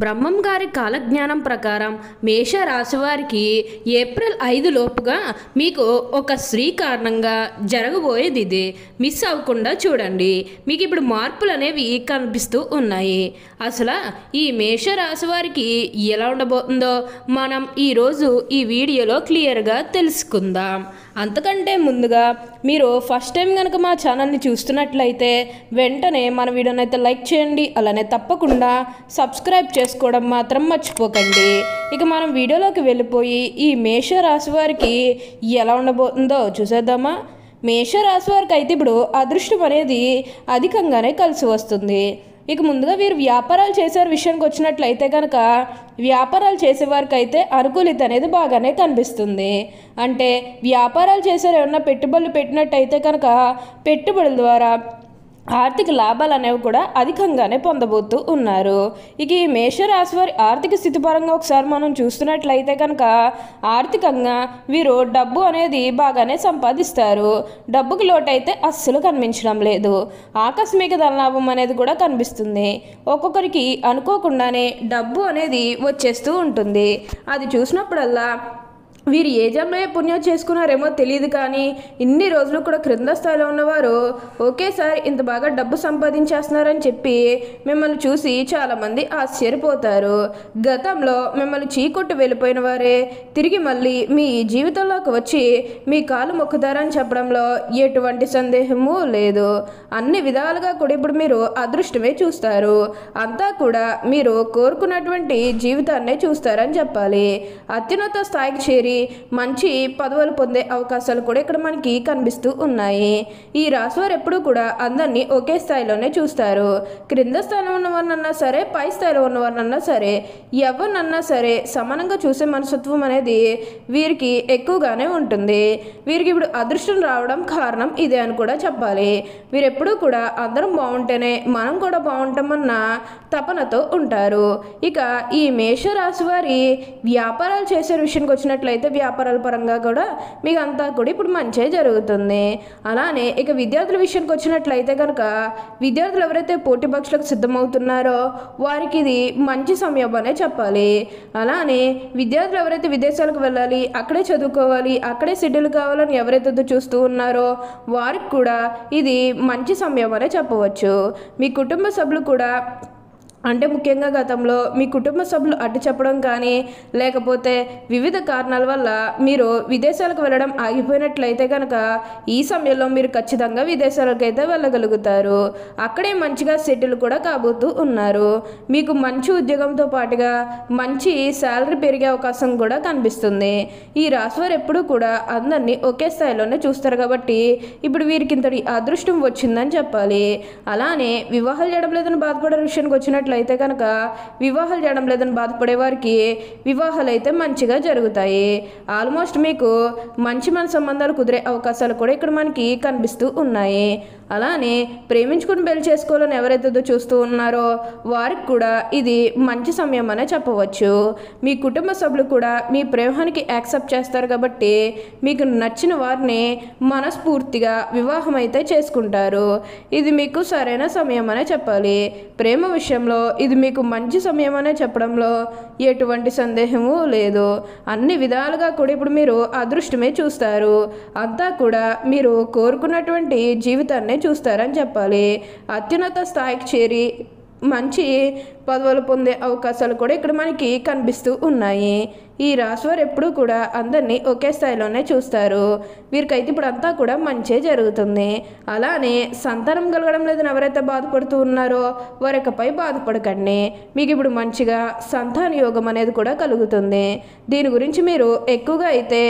బ్రహ్మం గారి కాలజ్ఞానం ప్రకారం మేష రాశి వారికి ఏప్రిల్ 5 లోపుగా మీకు ఒక స్త్రీ కారణంగా జరగబోయేది ఇదే. మిస్ అవ్వకుండా చూడండి. మీకు ఇప్పుడు మార్పులు అనేవి కనిపిస్తూ ఉన్నాయి. అసలు ఈ మేష రాశి వారికి ఎలా ఉండబోతుందో మనం ఈరోజు ఈ వీడియోలో క్లియర్గా తెలుసుకుందాం. అంతకంటే ముందుగా మీరు ఫస్ట్ టైం కనుక మా ఛానల్ని చూస్తున్నట్లయితే వెంటనే మన వీడియోని అయితే లైక్ చేయండి. అలానే తప్పకుండా సబ్స్క్రైబ్ చేసుకోవడం మాత్రం మర్చిపోకండి. ఇక మనం వీడియోలోకి వెళ్ళిపోయి ఈ మేష రాశి వారికి ఎలా ఉండబోతుందో చూసేద్దామా. మేష రాశి వారికి అయితే ఇప్పుడు అదృష్టం అనేది అధికంగానే కలిసి వస్తుంది. ఇక ముందుగా వీరు వ్యాపారాలు చేసే విషయానికి వచ్చినట్లయితే కనుక వ్యాపారాలు చేసేవారికి అయితే అనుకూలిత అనేది బాగానే కనిపిస్తుంది. అంటే వ్యాపారాలు చేసే ఏమన్నా పెట్టుబడులు పెట్టినట్టయితే కనుక పెట్టుబడుల ద్వారా ఆర్థిక లాభాలు అనేవి కూడా అధికంగానే పొందబోతూ ఉన్నారు. ఇక ఈ మేషరాశి వారి ఆర్థిక స్థితి పరంగా ఒకసారి మనం చూస్తున్నట్లయితే కనుక ఆర్థికంగా వీరు డబ్బు అనేది బాగానే సంపాదిస్తారు. డబ్బుకి లోటైతే అస్సలు కనిపించడం లేదు. ఆకస్మిక ధనలాభం అనేది కూడా కనిపిస్తుంది. ఒక్కొక్కరికి అనుకోకుండానే డబ్బు అనేది వచ్చేస్తూ ఉంటుంది. అది చూసినప్పుడల్లా వీరు ఏ జన్మలో పుణ్యం చేసుకున్నారేమో తెలియదు, కానీ ఇన్ని రోజులు కూడా క్రింద స్థాయిలో ఉన్నవారు ఒకేసారి ఇంత బాగా డబ్బు సంపాదించేస్తున్నారని చెప్పి మిమ్మల్ని చూసి చాలామంది ఆశ్చర్యపోతారు. గతంలో మిమ్మల్ని చీకొట్టు వెళ్ళిపోయిన వారే తిరిగి మళ్ళీ మీ జీవితంలోకి వచ్చి మీ కాలు మొక్కుతారని చెప్పడంలో ఎటువంటి సందేహము లేదు. అన్ని విధాలుగా కూడా ఇప్పుడు మీరు అదృష్టమే చూస్తారు. అంతా కూడా మీరు కోరుకున్నటువంటి జీవితాన్నే చూస్తారని చెప్పాలి. అత్యున్నత స్థాయికి చేరి మంచి పదవులు పొందే అవకాశాలు కూడా ఇక్కడ మనకి కనిపిస్తూ ఉన్నాయి. ఈ రాశి వారు ఎప్పుడూ కూడా అందరినీ ఒకే స్థాయిలోనే చూస్తారు. క్రింద స్థాయిలో ఉన్నవారినన్నా సరే, పై స్థాయిలో ఉన్నవారినన్నా సరే, ఎవరినన్నా సరే సమానంగా చూసే మనస్తత్వం అనేది వీరికి ఎక్కువగానే ఉంటుంది. వీరికి ఇప్పుడు అదృష్టం రావడం కారణం ఇదే అని కూడా చెప్పాలి. వీరు ఎప్పుడూ కూడా అందరం బాగుంటేనే మనం కూడా బాగుంటామన్న తపనతో ఉంటారు. ఇక ఈ మేషరాశి వారి వ్యాపారాలు చేసే విషయానికి వచ్చినట్లయితే వ్యాపారాల పరంగా కూడా మీకు అంతా కూడా ఇప్పుడు మంచి జరుగుతుంది. అలానే ఇక విద్యార్థుల విషయానికి వచ్చినట్లయితే కనుక విద్యార్థులు ఎవరైతే పోటీ పరీక్షలకు సిద్ధమవుతున్నారో వారికి ఇది మంచి సమయం అనే చెప్పాలి. అలానే విద్యార్థులు ఎవరైతే విదేశాలకు వెళ్ళాలి, అక్కడే చదువుకోవాలి, అక్కడే సెటిల్ కావాలని ఎవరైతే చూస్తూ ఉన్నారో వారికి కూడా ఇది మంచి సమయం అనే చెప్పవచ్చు. మీ కుటుంబ సభ్యులు కూడా అంటే ముఖ్యంగా గతంలో మీ కుటుంబ సభ్యులు అడ్డు చెప్పడం కానీ లేకపోతే వివిధ కారణాల వల్ల మీరు విదేశాలకు వెళ్ళడం ఆగిపోయినట్లయితే కనుక ఈ సమయంలో మీరు ఖచ్చితంగా విదేశాలకు అయితే వెళ్ళగలుగుతారు. అక్కడే మంచిగా సెటిల్ కూడా కాబోతూ ఉన్నారు. మీకు మంచి ఉద్యోగంతో పాటుగా మంచి శాలరీ పెరిగే అవకాశం కూడా కనిపిస్తుంది. ఈ రాశి వారు ఎప్పుడూ కూడా అందరినీ ఒకే స్థాయిలోనే చూస్తారు కాబట్టి ఇప్పుడు వీరికి ఇంతటి అదృష్టం వచ్చిందని చెప్పాలి. అలానే వివాహాలు చేయడం లేదని బాధపడే విషయానికి వచ్చినట్లు అయితే కనుక వివాహాలు చేయడం లేదని బాధపడే వారికి వివాహాలు అయితే మంచిగా జరుగుతాయి. ఆల్మోస్ట్ మీకు మంచి సంబంధాలు కుదిరే అవకాశాలు కూడా ఇక్కడ మనకి కనిపిస్తూ ఉన్నాయి. అలానే ప్రేమించుకుని పెళ్లి చేసుకోవాలని ఎవరైతే చూస్తూ ఉన్నారో వారికి కూడా ఇది మంచి సమయం అనే చెప్పవచ్చు. మీ కుటుంబ సభ్యులు కూడా మీ ప్రేమానికి యాక్సెప్ట్ చేస్తారు కాబట్టి మీకు నచ్చిన వారిని మనస్ఫూర్తిగా వివాహం అయితే చేసుకుంటారు. ఇది మీకు సరైన సమయం అనే చెప్పాలి. ప్రేమ విషయంలో ఇది మీకు మంచి సమయం అనే చెప్పడంలో ఎటువంటి సందేహము లేదు. అన్ని విధాలుగా కూడా ఇప్పుడు మీరు అదృష్టమే చూస్తారు. అంతా కూడా మీరు కోరుకున్నటువంటి జీవితాన్ని చూస్తారని చెప్పాలి. అత్యున్నత స్థాయికి చేరి మంచి పదవులు పొందే అవకాశాలు కూడా ఇక్కడ మనకి కనిపిస్తూ ఉన్నాయి. ఈ రాశి వారు ఎప్పుడూ కూడా అందరినీ ఒకే స్థాయిలోనే చూస్తారు. వీరికైతే ఇప్పుడు అంతా కూడా మంచే జరుగుతుంది. అలానే సంతానం కలగడం లేదని ఎవరైతే బాధపడుతూ ఉన్నారో వారికపై బాధపడకండి. మీకు ఇప్పుడు మంచిగా సంతాన యోగం అనేది కూడా కలుగుతుంది. దీని గురించి మీరు ఎక్కువగా అయితే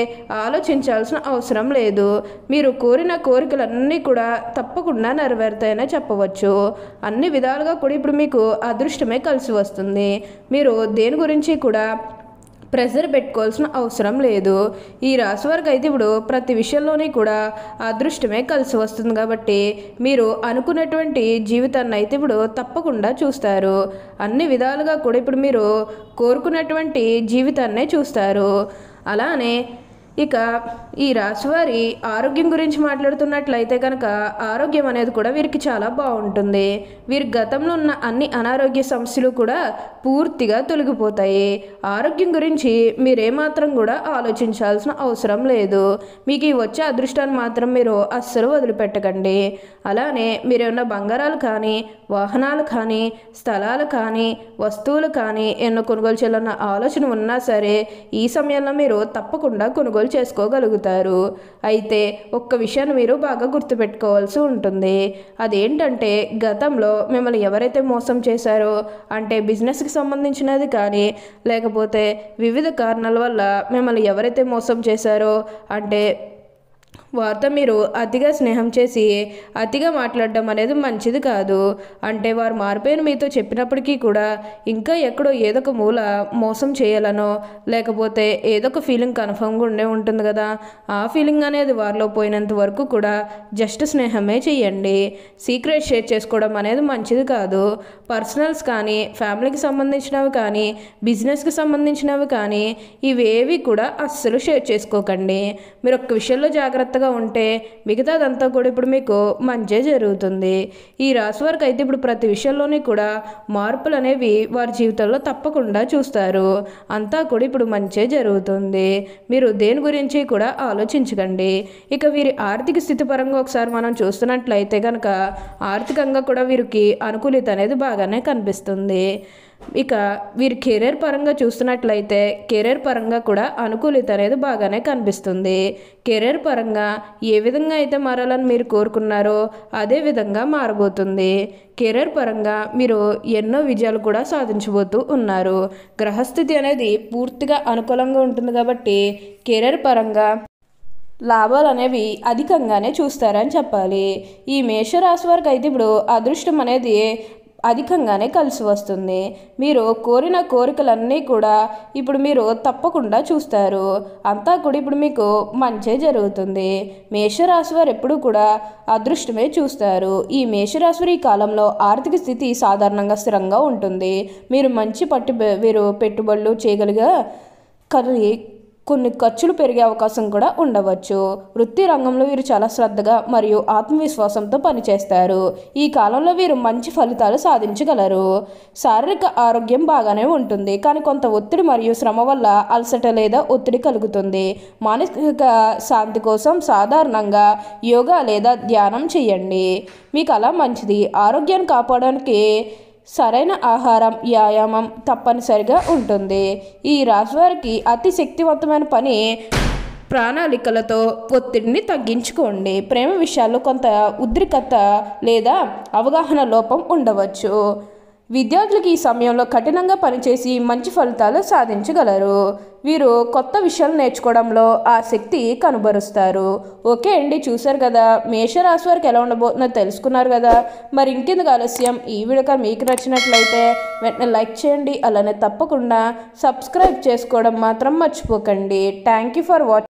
ఆలోచించాల్సిన అవసరం లేదు. మీరు కోరిన కోరికలన్నీ కూడా తప్పకుండా నెరవేరుతాయనే చెప్పవచ్చు. అన్ని విధాలుగా కూడా ఇప్పుడు మీకు అదృష్టమే కలిసి వస్తుంది. మీరు దేని గురించి కూడా ప్రెషర్ పెట్టుకోవాల్సిన అవసరం లేదు. ఈ రాశి వారికి అయితే ఇప్పుడు ప్రతి విషయంలోనే కూడా అదృష్టమే కలిసి వస్తుంది కాబట్టి మీరు అనుకున్నటువంటి జీవితాన్ని అయితే ఇప్పుడు తప్పకుండా చూస్తారు. అన్ని విధాలుగా కూడా ఇప్పుడు మీరు కోరుకున్నటువంటి జీవితాన్నే చూస్తారు. అలానే ఇక ఈ రాశివారి ఆరోగ్యం గురించి మాట్లాడుతున్నట్లయితే కనుక ఆరోగ్యం అనేది కూడా వీరికి చాలా బాగుంటుంది. వీరి గతంలో ఉన్న అన్ని అనారోగ్య సమస్యలు కూడా పూర్తిగా తొలగిపోతాయి. ఆరోగ్యం గురించి మీరేమాత్రం కూడా ఆలోచించాల్సిన అవసరం లేదు. మీకు ఈ వచ్చే అదృష్టాన్ని మాత్రం మీరు అస్సలు వదిలిపెట్టకండి. అలానే మీరేమన్నా బంగారాలు కానీ, వాహనాలు కానీ, స్థలాలు కానీ, వస్తువులు కానీ ఎన్నో కొనుగోలు చేయాలన్న ఆలోచన ఉన్నా సరే ఈ సమయంలో మీరు తప్పకుండా కొనుగోలు చేసుకోగలుగుతారు. అయితే ఒక్క విషయాన్ని మీరు బాగా గుర్తుపెట్టుకోవాల్సి ఉంటుంది. అదేంటంటే గతంలో మిమ్మల్ని ఎవరైతే మోసం చేశారో, అంటే బిజినెస్కి సంబంధించినది కానీ, లేకపోతే వివిధ కారణాల వల్ల మిమ్మల్ని ఎవరైతే మోసం చేశారో, అంటే వారితో మీరు అతిగా స్నేహం చేసి అతిగా మాట్లాడడం అనేది మంచిది కాదు. అంటే వారు మారిపోయిన మీతో చెప్పినప్పటికీ కూడా ఇంకా ఎక్కడో ఏదో ఒక మూల మోసం చేయాలనో, లేకపోతే ఏదో ఒక ఫీలింగ్ కన్ఫర్మ్గా ఉండే ఉంటుంది కదా, ఆ ఫీలింగ్ అనేది వారిలో పోయినంత వరకు కూడా జస్ట్ స్నేహమే చేయండి. సీక్రెట్ షేర్ చేసుకోవడం అనేది మంచిది కాదు. పర్సనల్స్ కానీ, ఫ్యామిలీకి సంబంధించినవి కానీ, బిజినెస్కి సంబంధించినవి కానీ ఇవేవి కూడా అస్సలు షేర్ చేసుకోకండి. మీరు ఒక్క విషయంలో జాగ్రత్తగా ఉంటే మిగతాదంతా కూడా ఇప్పుడు మీకు మంచే జరుగుతుంది. ఈ రాశి వారికి అయితే ఇప్పుడు ప్రతి విషయంలోనే కూడా మార్పులు అనేవి వారి జీవితంలో తప్పకుండా చూస్తారు. అంతా కూడా ఇప్పుడు మంచే జరుగుతుంది. మీరు దేని గురించి కూడా ఆలోచించకండి. ఇక వీరి ఆర్థిక స్థితి పరంగా ఒకసారి మనం చూస్తున్నట్లయితే కనుక ఆర్థికంగా కూడా వీరికి అనుకూలిత అనేది బాగానే కనిపిస్తుంది. ఇక వీరి కెరీర్ పరంగా చూస్తున్నట్లయితే కెరీర్ పరంగా కూడా అనుకూలిత అనేది బాగానే కనిపిస్తుంది. కెరీర్ పరంగా ఏ విధంగా అయితే మారాలని మీరు కోరుకున్నారో అదే విధంగా మారబోతుంది. కెరీర్ పరంగా మీరు ఎన్నో విజయాలు కూడా సాధించబోతూ ఉన్నారు. గ్రహస్థితి అనేది పూర్తిగా అనుకూలంగా ఉంటుంది కాబట్టి కెరీర్ పరంగా లాభాలు అనేవి అధికంగానే చూస్తారని చెప్పాలి. ఈ మేషరాశి వారికి అయితే ఇప్పుడు అదృష్టం అనేది అధికంగానే కలిసి వస్తుంది. మీరు కోరిన కోరికలన్నీ కూడా ఇప్పుడు మీరు తప్పకుండా చూస్తారు. అంతా కూడా ఇప్పుడు మీకు మంచే జరుగుతుంది. మేషరాశి వారు ఎప్పుడు కూడా అదృష్టమే చూస్తారు. ఈ మేషరాశి వారి ఈ కాలంలో ఆర్థిక స్థితి సాధారణంగా స్థిరంగా ఉంటుంది. మీరు మంచి వీరు పెట్టుబడులు చేయగలిగా కొన్ని ఖర్చులు పెరిగే అవకాశం కూడా ఉండవచ్చు. వృత్తి రంగంలో వీరు చాలా శ్రద్ధగా మరియు ఆత్మవిశ్వాసంతో పనిచేస్తారు. ఈ కాలంలో వీరు మంచి ఫలితాలు సాధించగలరు. శారీరక ఆరోగ్యం బాగానే ఉంటుంది, కానీ కొంత ఒత్తిడి మరియు శ్రమ వల్ల అలసట లేదా ఒత్తిడి కలుగుతుంది. మానసిక శాంతి కోసం సాధారణంగా యోగా లేదా ధ్యానం చేయండి. మీకు అలా మంచిది. ఆరోగ్యాన్ని కాపాడడానికి సరైన ఆహారం, వ్యాయామం తప్పనిసరిగా ఉంటుంది. ఈ రాశి వారికి అతి శక్తివంతమైన పని ప్రణాళికలతో ఒత్తిడిని తగ్గించుకోండి. ప్రేమ విషయాల్లో కొంత ఉద్రిక్తత లేదా అవగాహన లోపం ఉండవచ్చు. విద్యార్థులకి ఈ సమయంలో కఠినంగా పనిచేసి మంచి ఫలితాలు సాధించగలరు. వీరు కొత్త విషయాలు నేర్చుకోవడంలో ఆసక్తి కనబరుస్తారు. ఓకే అండి, చూశారు కదా మేషరాశి వారికి ఎలా ఉండబోతుందో తెలుసుకున్నారు కదా. మరి ఇంకెందుకు ఆలస్యం, ఈ వీడియో మీకు నచ్చినట్లయితే వెంటనే లైక్ చేయండి. అలానే తప్పకుండా సబ్స్క్రైబ్ చేసుకోవడం మాత్రం మర్చిపోకండి. Thank you for watching.